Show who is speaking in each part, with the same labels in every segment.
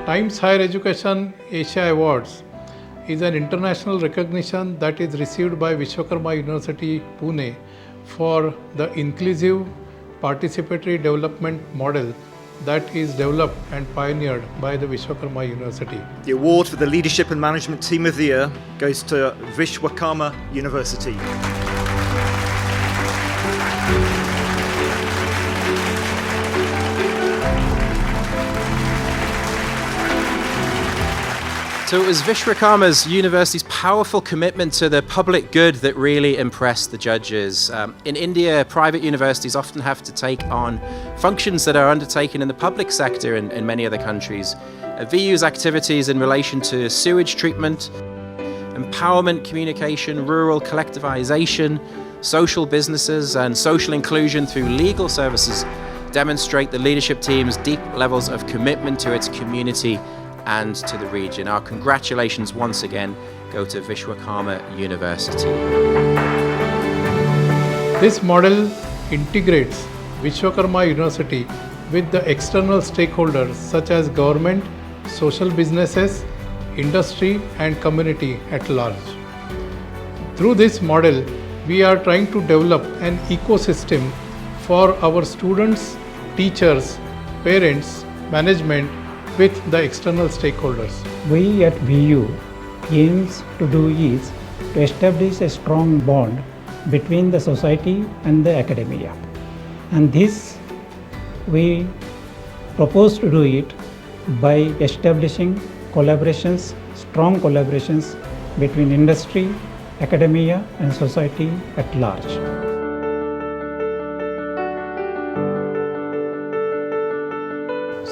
Speaker 1: Times Higher Education Asia Awards is an international recognition that is received by Vishwakarma University, Pune for the inclusive participatory development model that is developed and pioneered by the Vishwakarma University.
Speaker 2: The award for the Leadership and Management Team of the Year goes to Vishwakarma University.
Speaker 3: So it was Vishwakarma University's powerful commitment to the public good that really impressed the judges. In India, private universities often have to take on functions that are undertaken in the public sector in many other countries. VU's activities in relation to sewage treatment, empowerment, communication, rural collectivization, social businesses and social inclusion through legal services demonstrate the leadership team's deep levels of commitment to its community and to the region. Our congratulations once again go to Vishwakarma University.
Speaker 1: This model integrates Vishwakarma University with the external stakeholders such as government, social businesses, industry and community at large. Through this model, we are trying to develop an ecosystem for our students, teachers, parents, management with the external stakeholders.
Speaker 4: We at VU aims to do is to establish a strong bond between the society and the academia. And this we propose to do it by establishing collaborations, strong collaborations between industry, academia and society at large.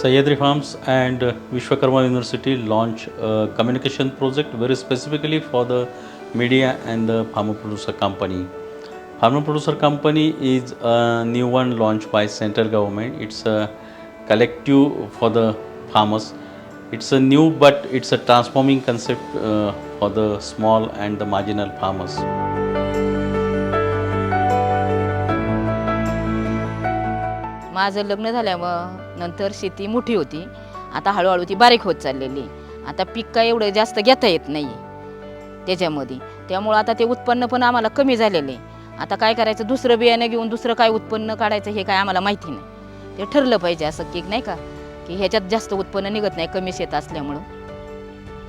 Speaker 5: Sahyadri Farms and Vishwakarma University launch a communication project very specifically for the media and the farmer producer company. Farmer producer company is a new one launched by central government. It's a collective for the farmers. It's a new but it's a transforming concept for the small and the marginal farmers.
Speaker 6: माझं लग्न झाल्यावर नंतर शेती मोठी होती. आता हळूहळू ती बारीक होत चाललेली. आता पीक काय एवढं जास्त घेता येत नाही त्याच्यामध्ये. त्यामुळे आता ते उत्पन्न पण आम्हाला कमी झालेले. आता काय करायचं, दुसरं बियाणं घेऊन दुसरं काय उत्पन्न काढायचं हे काय आम्हाला माहिती नाही. ते ठरलं पाहिजे असं की नाही का, की ह्याच्यात जास्त उत्पन्न निघत नाही कमी शेत असल्यामुळं.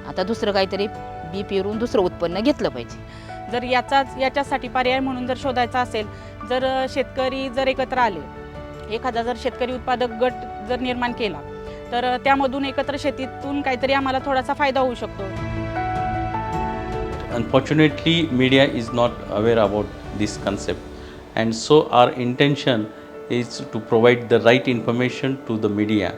Speaker 6: आता दुसरं काहीतरी बी पेरून दुसरं उत्पन्न घेतलं पाहिजे.
Speaker 7: जर याच्यासाठी पर्याय म्हणून जर शोधायचा असेल, जर शेतकरी जर एकत्र आले, एखादा जर शेतकरी उत्पादक गट जर निर्माण केला तर त्यामधून एकत्र शेतीतून काहीतरी आम्हाला थोडासा फायदा होऊ शकतो.
Speaker 5: Unfortunately, media is not aware about this concept and so our intention is to provide the right information to the media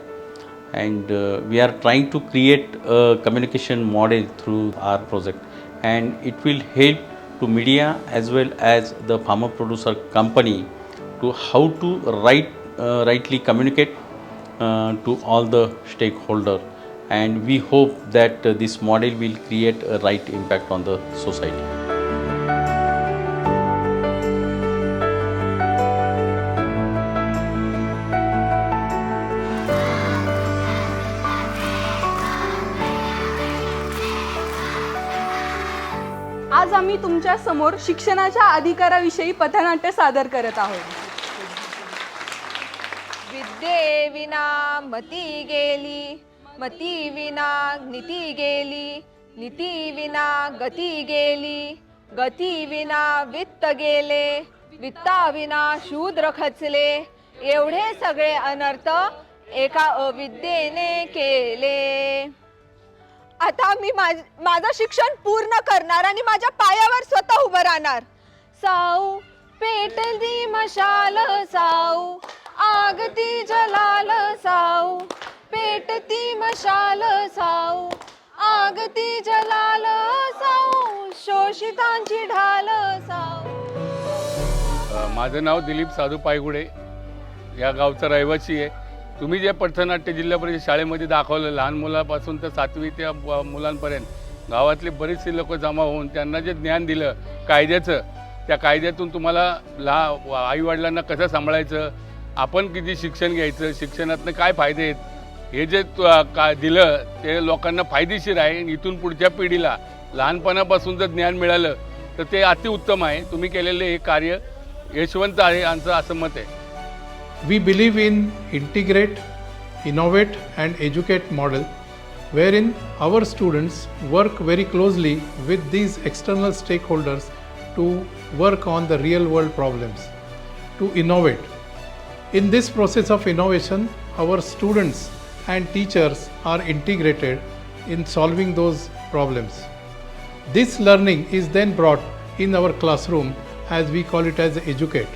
Speaker 5: and we are trying to create a communication model through our project and it will help to media as well as the farmer producer company to how to rightly communicate to all the stakeholders and we hope that this model will create a right impact on the society.
Speaker 8: आज आम्ही तुमच्या समोर शिक्षणाच्या अधिकाराविषयी पथनाट्य सादर करत आहोत.
Speaker 9: विद्येविना मती गेली, मती विना नीती गेली, नीती विना गती गेली, गती विना वित्त गेले, वित्ता विना शूद्र खचले, एवढे सगळे अनर्थ एका अविद्येने केले.
Speaker 8: आता मी माझं शिक्षण पूर्ण करणार आणि माझ्या पायावर स्वतः उभं राहणार.
Speaker 9: साऊ पेटली मशाल साऊ, आगती जलाल साऊ, पेटती मशाल साऊ, आगती जलाल साऊ, शोषितांची ढाल साऊ.
Speaker 10: माझं नाव दिलीप साधू पायगुडे, या गावचा रहिवासी आहे. तुम्ही जे पथनाट्य जिल्हा परिषद शाळेमध्ये दाखवलं, लहान मुलापासून तर 7वी त्या मुलांपर्यंत गावातले बरेचसे लोक जमा होऊन त्यांना जे ज्ञान दिलं कायद्याचं, त्या कायद्यातून तुम्हाला आईवडिलांना कसं सांभाळायचं, आपण किती शिक्षण घ्यायचं, शिक्षणातनं काय फायदे आहेत, हे जे दिलं ते लोकांना फायदेशीर आहे. इथून पुढच्या पिढीला लहानपणापासून जर ज्ञान मिळालं तर ते अतिउत्तम आहे. तुम्ही केलेले हे कार्य यशवंत आहे आमचं असं मत आहे.
Speaker 1: We believe in integrate, innovate and educate model wherein our students work very closely with these external stakeholders to work on the real world problems, to innovate. In this process of innovation, our students and teachers are integrated in solving those problems. This learning is then brought in our classroom, as we call it as educate.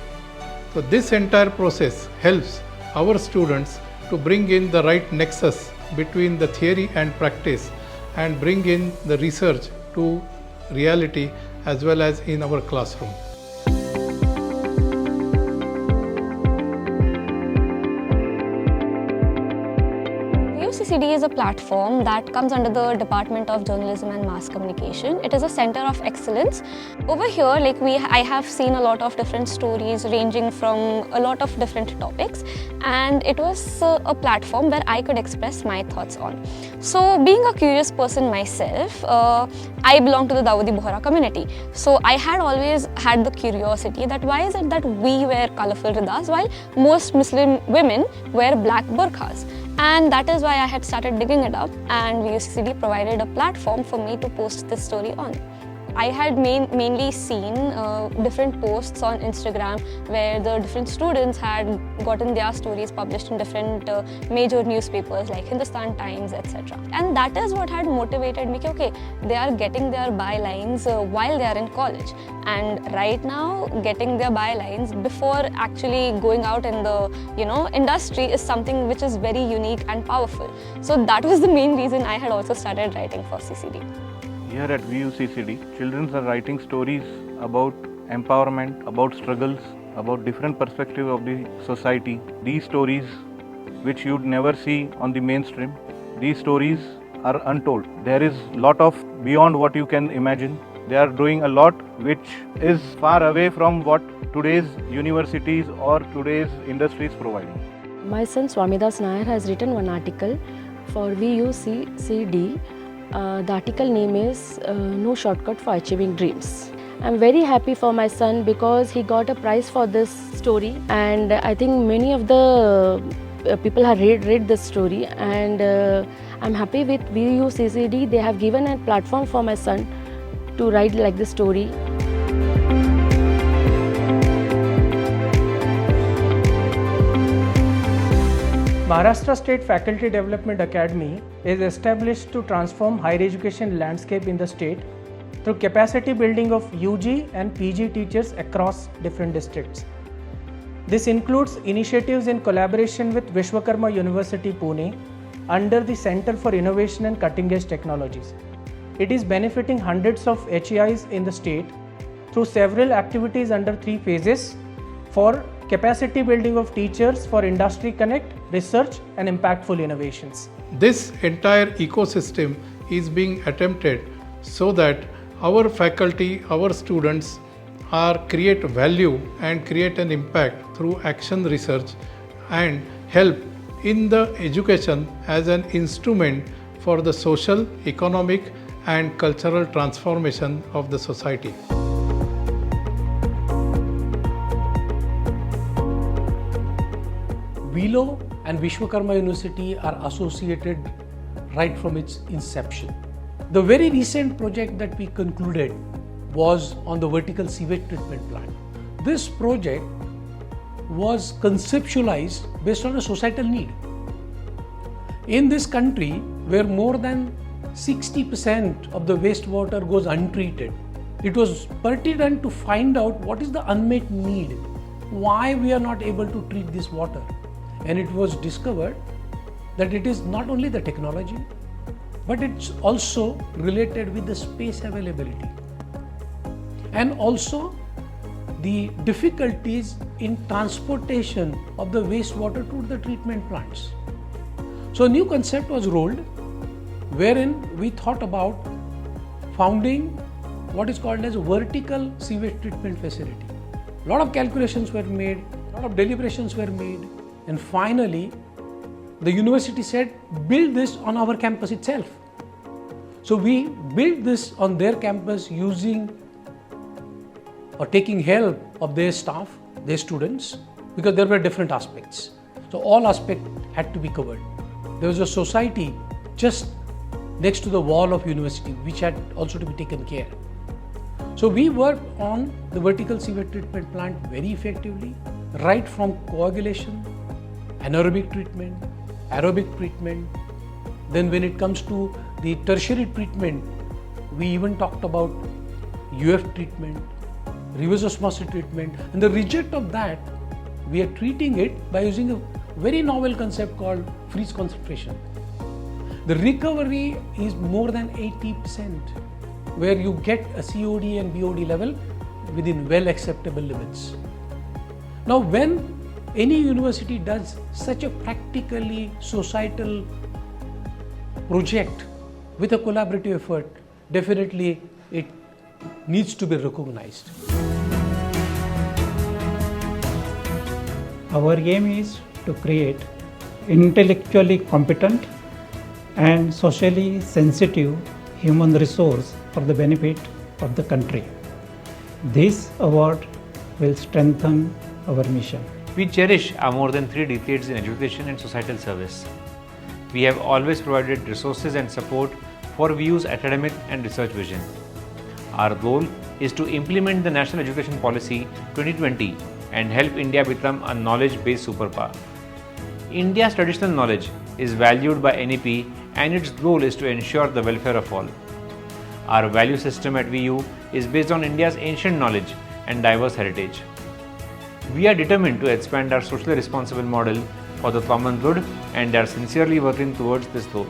Speaker 1: So this entire process helps our students to bring in the right nexus between the theory and practice and bring in the research to reality as well as in our classroom.
Speaker 9: UCCD is a platform that comes under the Department of Journalism and Mass Communication. It is a center of excellence. Over here, I have seen a lot of different stories ranging from a lot of different topics, and it was a platform where I could express my thoughts on. So, being a curious person myself, I belong to the Dawoodi Bohra community. So, I had always had the curiosity that why is it that we wear colorful ridas while most Muslim women wear black burqas? And that is why I had started digging it up, and UCCD provided a platform for me to post this story on. I had mainly seen different posts on Instagram where the different students had gotten their stories published in different major newspapers like Hindustan Times, etc. And that is what had motivated me. Okay, they are getting their bylines while they are in college, and right now getting their bylines before actually going out in the industry is something which is very unique and powerful. So that was the main reason I had also started writing for CCD.
Speaker 11: Here at VUCCD, children are writing stories about empowerment, about struggles, about different perspectives of the society. These stories, which you'd never see on the mainstream, these stories are untold. There is a lot of beyond what you can imagine. They are doing a lot which is far away from what today's universities or today's industry is providing.
Speaker 12: My son Swamidas Nair has written one article for VUCCD. The article name is No Shortcut for Achieving Dreams. I'm very happy for my son because he got a prize for this story, and I think many of the people have read this story, and I'm happy with VUCCD. They have given a platform for my son to write like this story.
Speaker 13: Maharashtra State Faculty Development Academy is established to transform higher education landscape in the state through capacity building of UG and PG teachers across different districts. This includes initiatives in collaboration with Vishwakarma University, Pune, under the Center for Innovation and Cutting Edge Technologies. It is benefiting hundreds of HEIs in the state through several activities under 3 phases for capacity building of teachers for industry connect, research and impactful innovations.
Speaker 1: This entire ecosystem is being attempted so that our faculty, our students create value and create an impact through action research and help in the education as an instrument for the social, economic and cultural transformation of the society.
Speaker 14: VLO and Vishwakarma University are associated right from its inception. The very recent project that we concluded was on the vertical sewage treatment plant. This project was conceptualized based on a societal need. In this country, where more than 60% of the wastewater goes untreated, it was pertinent to find out what is the unmet need, why we are not able to treat this water. And it was discovered that it is not only the technology, but it's also related with the space availability and also the difficulties in transportation of the wastewater to the treatment plants. So a new concept was rolled wherein we thought about founding what is called as a vertical sewage treatment facility. A lot of calculations were made, a lot of deliberations were made, and finally the university said, build this on our campus itself. So we built this on their campus using or taking help of their staff, their students, because there were different aspects. So all aspects had to be covered. There was a society just next to the wall of university which had also to be taken care. So we worked on the vertical sewage treatment plant very effectively, right from coagulation, anaerobic treatment, aerobic treatment. Then when it comes to the tertiary treatment, we even talked about UF treatment, reverse osmosis treatment, and the result of that, we are treating it by using a very novel concept called freeze concentration. The recovery is more than 80%, where you get a COD and BOD level within well acceptable limits. Now, when any university does such a practically societal project with a collaborative effort, definitely it needs to be recognized.
Speaker 4: Our aim is to create intellectually competent and socially sensitive human resource for the benefit of the country. This award will strengthen our mission.
Speaker 15: We cherish our more than 3 decades in education and societal service. We have always provided resources and support for VU's academic and research vision. Our goal is to implement the National Education Policy 2020 and help India become a knowledge-based superpower. India's traditional knowledge is valued by NEP and its goal is to ensure the welfare of all. Our value system at VU is based on India's ancient knowledge and diverse heritage. We are determined to expand our socially responsible model for the common good and are sincerely working towards this goal.